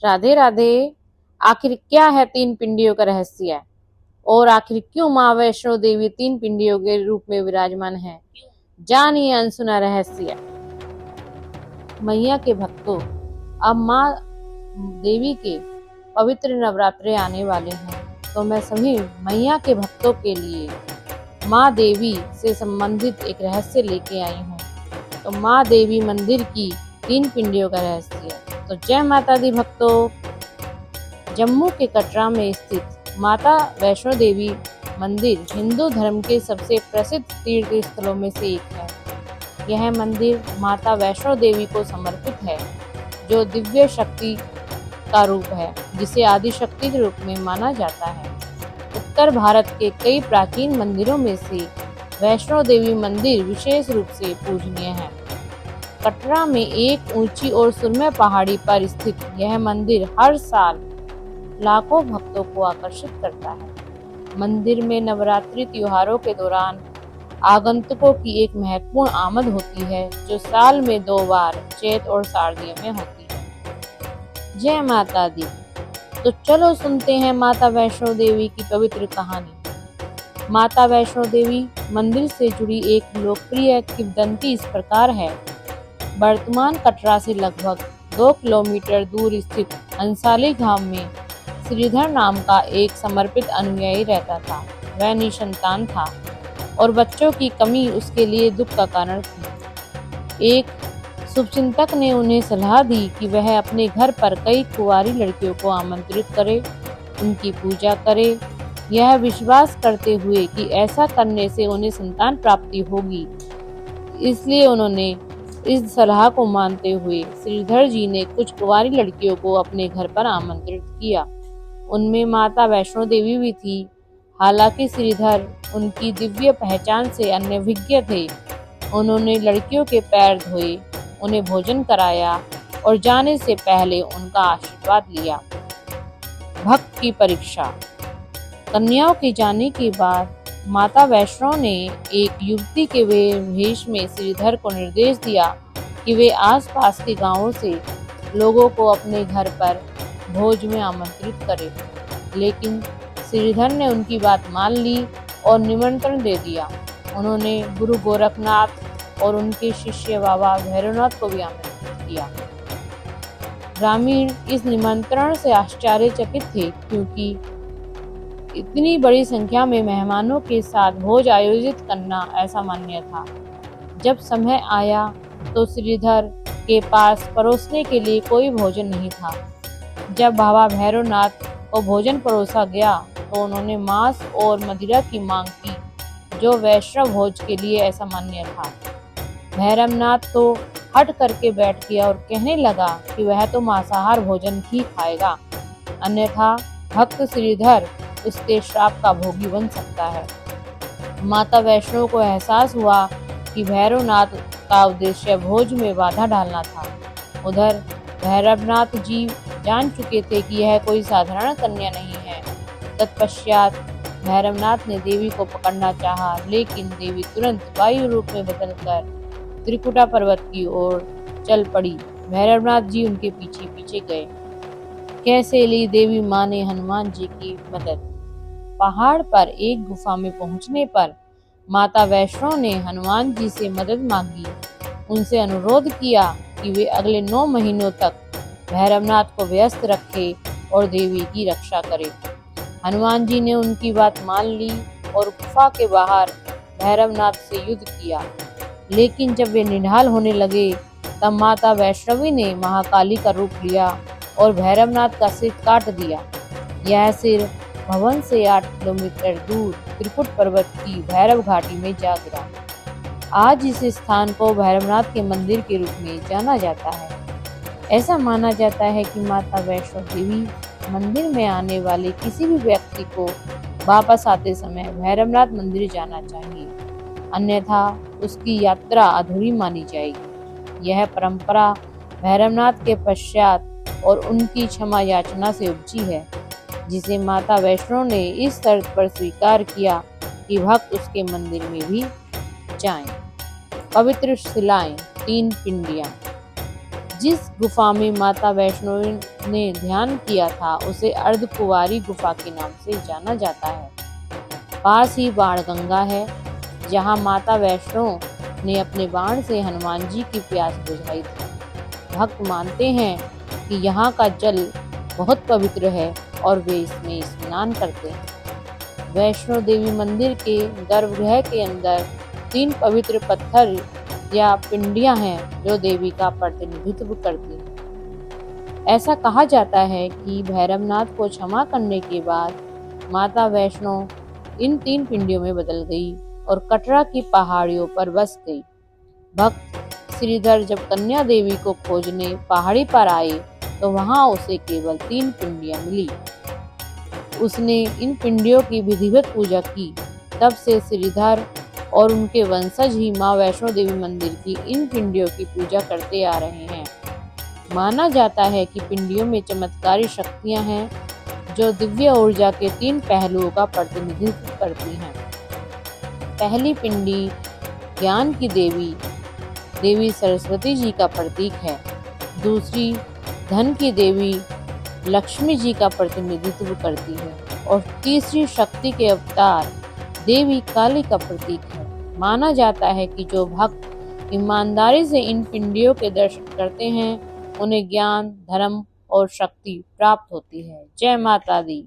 राधे राधे। आखिर क्या है तीन पिंडियों का रहस्य, और आखिर क्यों माँ वैष्णो देवी तीन पिंडियों के रूप में विराजमान है? जानिए अनसुना रहस्य। मैया के भक्तों, अब माँ देवी के पवित्र नवरात्रे आने वाले हैं, तो मैं सभी मैया के भक्तों के लिए माँ देवी से संबंधित एक रहस्य लेके आई हूँ। तो माँ देवी मंदिर की तीन पिंडियों का रहस्य। तो जय माता दी भक्तों। जम्मू के कटरा में स्थित माता वैष्णो देवी मंदिर हिंदू धर्म के सबसे प्रसिद्ध तीर्थ स्थलों में से एक है। यह मंदिर माता वैष्णो देवी को समर्पित है, जो दिव्य शक्ति का रूप है, जिसे आदि शक्ति के रूप में माना जाता है। उत्तर भारत के कई प्राचीन मंदिरों में से वैष्णो देवी मंदिर विशेष रूप से पूजनीय है। कटरा में एक ऊंची और सुरम्य पहाड़ी पर स्थित यह मंदिर हर साल लाखों भक्तों को आकर्षित करता है। मंदिर में नवरात्रि त्योहारों के दौरान आगंतुकों की एक महत्वपूर्ण आमद होती है, जो साल में 2 बार चैत और शारदीय में होती है। जय माता दी। तो चलो सुनते हैं माता वैष्णो देवी की पवित्र कहानी। माता वैष्णो देवी मंदिर से जुड़ी एक लोकप्रिय किंवदंती इस प्रकार है। वर्तमान कटरा से लगभग 2 किलोमीटर दूर स्थित अंसाली गांव में श्रीधर नाम का एक समर्पित अनुयायी रहता था। वह निसंतान था और बच्चों की कमी उसके लिए दुख का कारण थी। एक शुभचिंतक ने उन्हें सलाह दी कि वह अपने घर पर कई कुंवारी लड़कियों को आमंत्रित करे, उनकी पूजा करे, यह विश्वास करते हुए कि ऐसा करने से उन्हें संतान प्राप्ति होगी। इसलिए उन्होंने इस सलाह को मानते हुए श्रीधर जी ने कुछ कुंवारी लड़कियों को अपने घर पर आमंत्रित किया। उनमें माता वैष्णो देवी भी थी। हालांकि श्रीधर उनकी दिव्य पहचान से अनभिज्ञ थे। उन्होंने लड़कियों के पैर धोए, उन्हें भोजन कराया और जाने से पहले उनका आशीर्वाद लिया। भक्त की परीक्षा। कन्याओं के जाने के बाद माता वैष्णो ने एक युवती के वेश में श्रीधर को निर्देश दिया कि वे आसपास के गांवों से लोगों को अपने घर पर भोज में आमंत्रित करें। लेकिन श्रीधर ने उनकी बात मान ली और निमंत्रण दे दिया। उन्होंने गुरु गोरखनाथ और उनके शिष्य बाबा भैरवनाथ को भी आमंत्रित किया। ग्रामीण इस निमंत्रण से आश्चर्यचकित थे, क्योंकि इतनी बड़ी संख्या में मेहमानों के साथ भोज आयोजित करना असामान्य था। जब समय आया तो श्रीधर के पास परोसने के लिए कोई भोजन नहीं था। जब बाबा भैरवनाथ को भोजन परोसा गया तो उन्होंने मांस और मदिरा की मांग की, जो वैष्णव भोज के लिए असामान्य था। भैरवनाथ तो हट करके बैठ गया और कहने लगा कि वह तो मांसाहार भोजन ही खाएगा, अन्यथा भक्त श्रीधर उसके श्राप का भोगी बन सकता है। माता वैष्णो को एहसास हुआ कि भैरवनाथ का उद्देश्य भोज में बाधा डालना था। उधर भैरवनाथ जी जान चुके थे कि यह कोई साधारण कन्या नहीं है। तत्पश्चात भैरवनाथ ने देवी को पकड़ना चाहा, लेकिन देवी तुरंत वायु रूप में बदलकर त्रिकुटा पर्वत की ओर चल पड़ी। भैरवनाथ जी उनके पीछे पीछे गए। कैसे ली देवी माँ ने हनुमान जी की मदद। पहाड़ पर एक गुफा में पहुंचने पर माता वैष्णो ने हनुमान जी से मदद मांगी। उनसे अनुरोध किया कि वे अगले 9 महीनों तक भैरवनाथ को व्यस्त रखे और देवी की रक्षा करे। हनुमान जी ने उनकी बात मान ली और गुफा के बाहर भैरवनाथ से युद्ध किया। लेकिन जब वे निढाल होने लगे, तब माता वैष्णवी ने महाकाली का रूप लिया और भैरवनाथ का सिर काट दिया। यह सिर भवन से 8 किलोमीटर दूर त्रिकुट पर्वत की भैरव घाटी में जा गिरा। आज इस स्थान को भैरवनाथ के मंदिर के रूप में जाना जाता है। ऐसा माना जाता है कि माता वैष्णो देवी मंदिर में आने वाले किसी भी व्यक्ति को वापस आते समय भैरवनाथ मंदिर जाना चाहिए, अन्यथा उसकी यात्रा अधूरी मानी जाएगी। यह परंपरा भैरवनाथ के पश्चात और उनकी क्षमा याचना से उपजी है, जिसे माता वैष्णो ने इस शर्त पर स्वीकार किया कि भक्त उसके मंदिर में भी जाएं। पवित्र शिलाएं, 3 पिंडियां। जिस गुफा में माता वैष्णो ने ध्यान किया था उसे अर्धकुंवारी गुफा के नाम से जाना जाता है। पास ही बाणगंगा है, जहां माता वैष्णो ने अपने बाण से हनुमान जी की प्यास बुझाई थी। भक्त मानते हैं कि यहाँ का जल बहुत पवित्र है और वे इसमें स्नान करते हैं। वैष्णो देवी मंदिर के गर्भगृह के अंदर 3 पवित्र पत्थर या पिंडियां हैं जो देवी का प्रतिनिधित्व करती हैं। ऐसा कहा जाता है कि भैरवनाथ को क्षमा करने के बाद माता वैष्णो इन 3 पिंडियों में बदल गई और कटरा की पहाड़ियों पर बस गई। भक्त श्रीधर जब कन्या देवी को खोजने पहाड़ी पर आए तो वहां उसे केवल 3 पिंडियां मिली। उसने इन पिंडियों की विधिवत पूजा की। तब से श्रीधर और उनके वंशज ही मां वैष्णो देवी मंदिर की इन पिंडियों की पूजा करते आ रहे हैं। माना जाता है कि पिंडियों में चमत्कारी शक्तियां हैं जो दिव्य ऊर्जा के 3 पहलुओं का प्रतिनिधित्व करती हैं। पहली पिंडी ज्ञान की देवी सरस्वती जी का प्रतीक है। दूसरी धन की देवी लक्ष्मी जी का प्रतिनिधित्व करती है और तीसरी शक्ति के अवतार देवी काली का प्रतीक है। माना जाता है कि जो भक्त ईमानदारी से इन पिंडियों के दर्शन करते हैं उन्हें ज्ञान, धर्म और शक्ति प्राप्त होती है। जय माता दी।